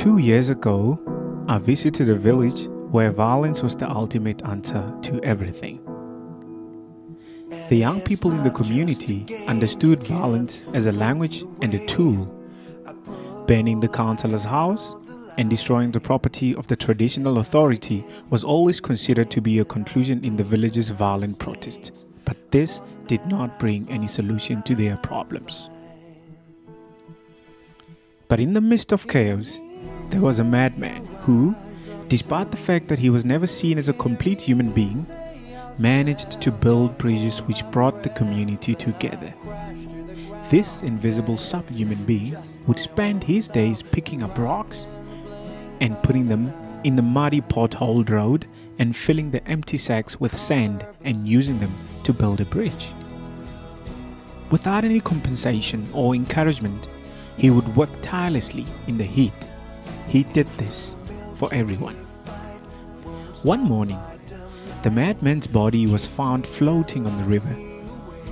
2 years ago, I visited a village where violence was the ultimate answer to everything. The young people in the community understood violence as a language and a tool. Burning the councillor's house and destroying the property of the traditional authority was always considered to be a conclusion in the village's violent protest, but this did not bring any solution to their problems. But in the midst of chaos, there was a madman who, despite the fact that he was never seen as a complete human being, managed to build bridges which brought the community together. This invisible subhuman being would spend his days picking up rocks and putting them in the muddy potholed road and filling the empty sacks with sand and using them to build a bridge. Without any compensation or encouragement, he would work tirelessly in the heat. He did this for everyone. One morning, the madman's body was found floating on the river.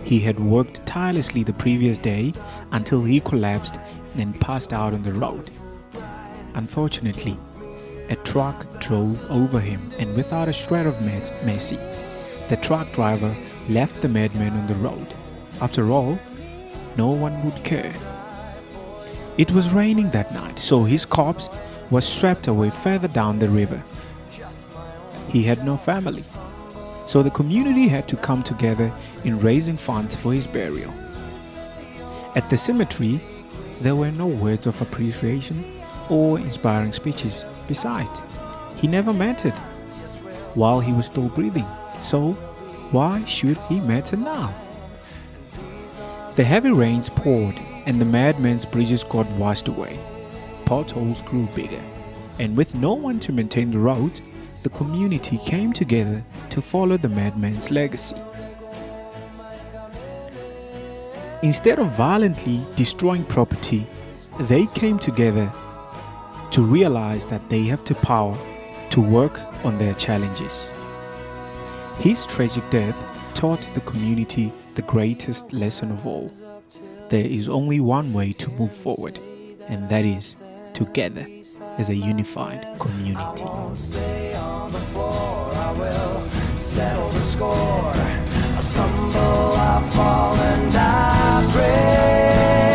He had worked tirelessly the previous day until he collapsed and passed out on the road. Unfortunately, a truck drove over him, and without a shred of mercy, the truck driver left the madman on the road. After all, no one would care. It was raining that night, so his corpse was swept away further down the river. He had no family, so the community had to come together in raising funds for his burial. At the cemetery, there were no words of appreciation or inspiring speeches. Besides, he never mattered while he was still breathing, so why should he matter now? The heavy rains poured and the madman's bridges got washed away. Potholes grew bigger, and with no one to maintain the road, the community came together to follow the madman's legacy. Instead of violently destroying property, they came together to realize that they have the power to work on their challenges. His tragic death taught the community the greatest lesson of all. There is only one way to move forward, and that is together as a unified community. I won't stay on the floor, I will settle the score. I stumble, I fall, and I pray.